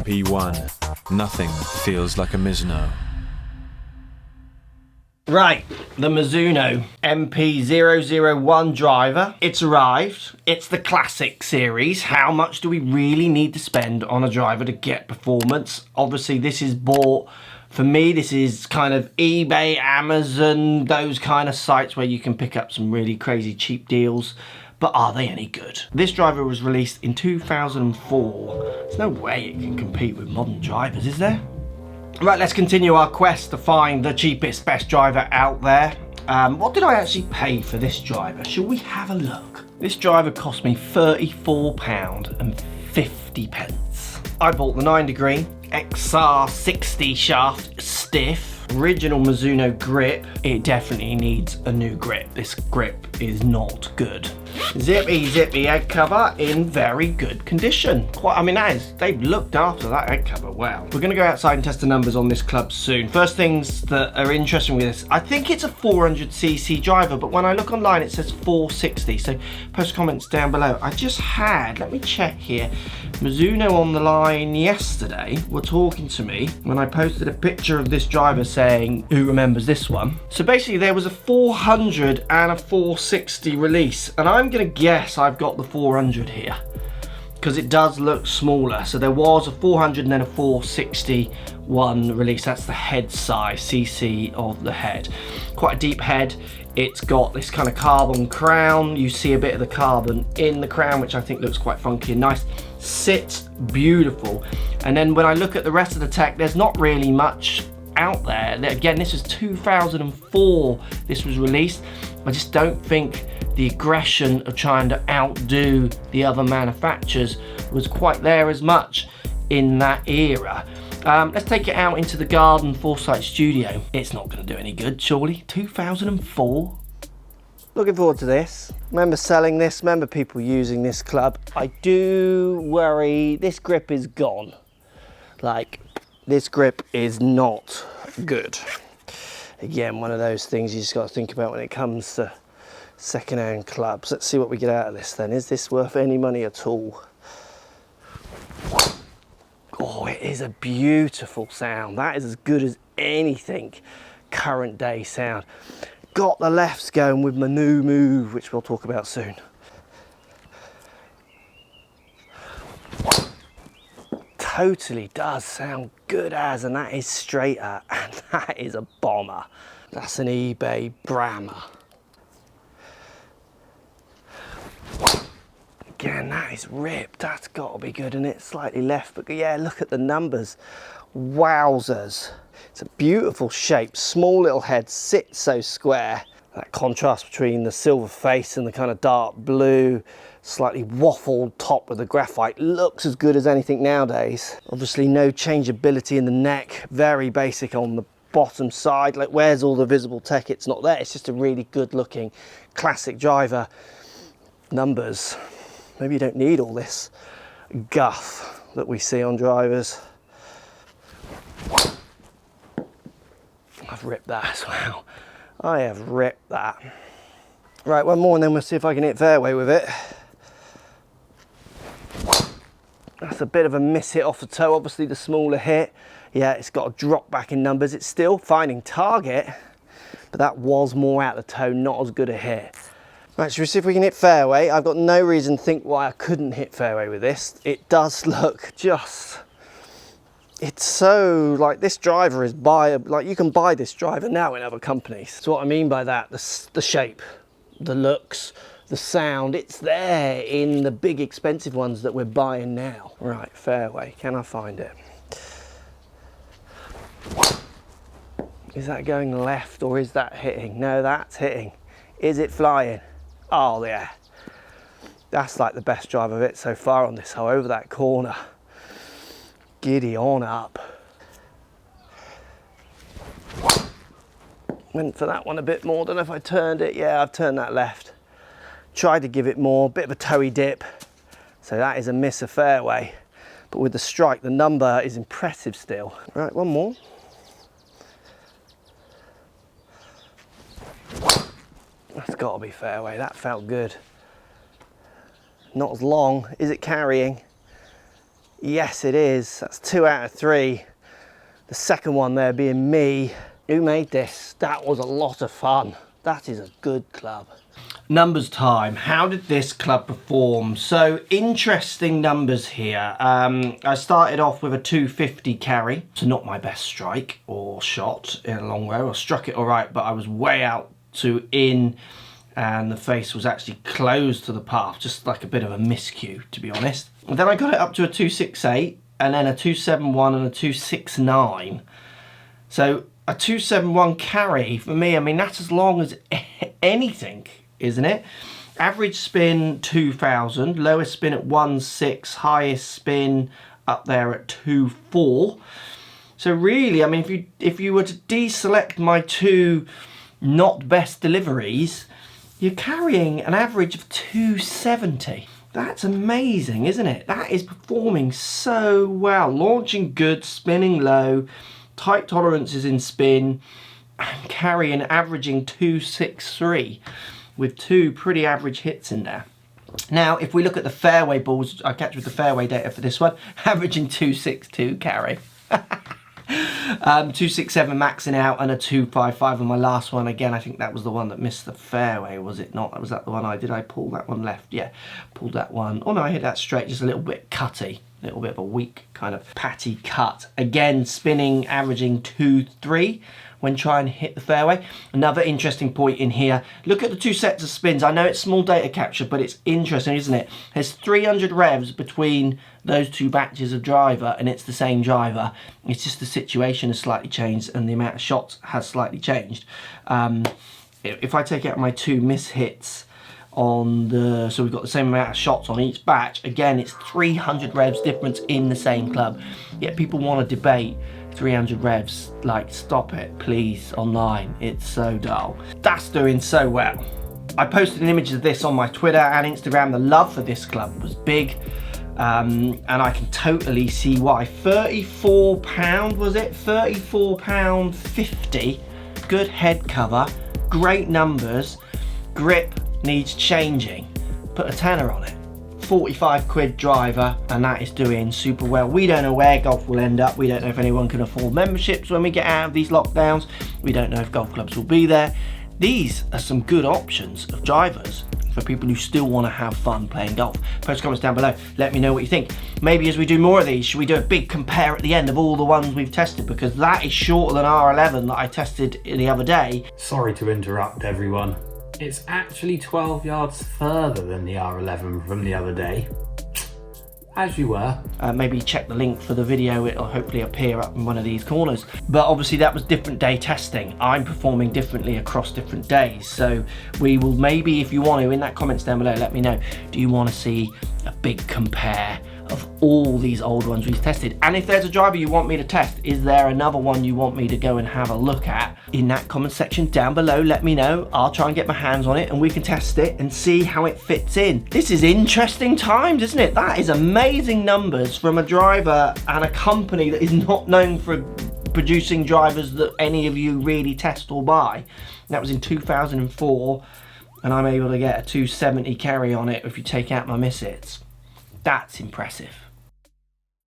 MP1. Nothing feels like a Mizuno. Right, the Mizuno MP001 driver. It's arrived. It's the classic series. How much do we really need to spend on a driver to get performance? Obviously, this is bought, for me, this is kind of eBay, Amazon, those kind of sites where you can pick up some really crazy cheap deals. But are they any good? This driver was released in 2004. There's no way it can compete with modern drivers, is there? Right, let's continue our quest to find the cheapest, best driver out there. What did I actually pay for this driver? Shall we have a look? This driver cost me £34.50. I bought the 9 degree XR60 shaft stiff, original Mizuno grip. It definitely needs a new grip. This grip is not good. Zippy head cover in very good condition. They've looked after that head cover well. We're gonna go outside and test the numbers on this club soon. First things that are interesting with this, I think it's a 400cc driver, but when I look online it says 460, so post comments down below. I just had, let me check here, Mizuno on the line yesterday were talking to me when I posted a picture of this driver saying, who remembers this one? So basically there was a 400 and a 460 release, and I'm gonna guess I've got the 400 here because it does look smaller. So there was a 400 and then a 461 release. That's the head size, cc of the head. Quite a deep head. It's got this kind of carbon crown. You see a bit of the carbon in the crown, which I think looks quite funky and nice. Sits beautiful. And then when I look at the rest of the tech, there's not really much out there. Again, this was 2004 this was released. I just don't think the aggression of trying to outdo the other manufacturers was quite there as much in that era. Let's take it out into the garden Foresight studio. It's not going to do any good, surely. 2004. Looking forward to this. Remember selling this, remember people using this club. I do worry this grip is gone. Like, this grip is not good. Again, one of those things you just got to think about when it comes to second-hand clubs. Let's see what we get out of this then. Is this worth any money at all? Oh, it is a beautiful sound. That is as good as anything current day sound. Got the lefts going with my new move, which we'll talk about soon. Totally does sound good as, and that is straighter, and that is a bomber. That's an eBay Brammer. Again, that is ripped. That's got to be good, and it's slightly left, but yeah, look at the numbers. Wowzers. It's a beautiful shape, small little head, sits so square. That contrast between the silver face and the kind of dark blue, slightly waffled top with the graphite, looks as good as anything nowadays. Obviously no changeability in the neck, very basic on the bottom side. Like, where's all the visible tech? It's not there. It's just a really good looking classic driver. Numbers, maybe you don't need all this guff that we see on drivers. I've ripped that as well. I have ripped that. Right, one more and then we'll see if I can hit fairway with it. That's a bit of a miss hit off the toe, obviously the smaller hit. Yeah, it's got a drop back in numbers. It's still finding target, but that was more out the toe, not as good a hit. Right, should we see if we can hit fairway? I've got no reason to think why I couldn't hit fairway with this. It does look just... It's so, like, this driver is like, you can buy this driver now in other companies. So what I mean by that, the shape, the looks, the sound, it's there in the big expensive ones that we're buying now. Right, fairway, can I find it? Is that going left or is that hitting? No, that's hitting. Is it flying? Oh yeah. That's like the best drive of it so far on this hole, over that corner. Giddy on up. Went for that one a bit more. Don't know if I turned it. Yeah, I've turned that left. Tried to give it more, bit of a toey dip. So that is a miss of fairway. But with the strike, the number is impressive still. Right, one more. That's got to be fairway. That felt good. Not as long. Is it carrying? Yes, it is. That's 2 out of 3. The second one there being me. Who made this? That was a lot of fun. That is a good club. Numbers time. How did this club perform? So interesting numbers here. I started off with a 250 carry. So not my best strike or shot in a long row. I struck it all right, but I was way out to in, and the face was actually close to the path. Just like a bit of a miscue, to be honest. And then I got it up to a 268, and then a 271 and a 269. So a 271 carry for me, I mean, that's as long as anything, isn't it? Average spin 2,000, lowest spin at 1.6, highest spin up there at 2.4. So really, I mean, if you were to deselect my 2 not best deliveries, you're carrying an average of 270. That's amazing, isn't it? That is performing so well. Launching good, spinning low, tight tolerances in spin, and carrying, averaging 263 with 2 pretty average hits in there. Now, if we look at the fairway balls, I catch with the fairway data for this one, averaging 262 carry. 267 maxing out and a 255 on my last one. Again, I think that was the one that missed the fairway, was it not? Was that the one did I pull that one left? Yeah, pulled that one. Oh no, I hit that straight, just a little bit cutty. A little bit of a weak kind of patty cut. Again, spinning, averaging 2.3 when trying to hit the fairway. Another interesting point in here, look at the 2 sets of spins. I know it's small data capture, but it's interesting, isn't it? There's 300 revs between those 2 batches of driver, and it's the same driver. It's just the situation has slightly changed and the amount of shots has slightly changed. If I take out my 2 miss hits on the, so we've got the same amount of shots on each batch, again, it's 300 revs difference in the same club. Yet people want to debate 300 revs, like, stop it please online, it's so dull. That's doing so well. I posted an image of this on my Twitter and Instagram. The love for this club was big, and I can totally see why. £34 was it? £34.50. Good head cover, great numbers, grip needs changing, put a tenner on it. 45 quid driver, and that is doing super well. We don't know where golf will end up. We don't know if anyone can afford memberships when we get out of these lockdowns. We don't know if golf clubs will be there. These are some good options of drivers for people who still want to have fun playing golf. Post comments down below, let me know what you think. Maybe as we do more of these, should we do a big compare at the end of all the ones we've tested, because that is shorter than R11 that I tested the other day. Sorry to interrupt everyone. It's actually 12 yards further than the R11 from the other day. As you were. Maybe check the link for the video, it'll hopefully appear up in one of these corners. But obviously that was different day testing. I'm performing differently across different days. So we will maybe, if you want to, in that comments down below, let me know, do you want to see a big compare of all these old ones we've tested? And if there's a driver you want me to test, is there another one you want me to go and have a look at? In that comment section down below, let me know. I'll try and get my hands on it and we can test it and see how it fits in. This is interesting times, isn't it? That is amazing numbers from a driver and a company that is not known for producing drivers that any of you really test or buy. That was in 2004, and I'm able to get a 270 carry on it if you take out my miss hits. That's impressive.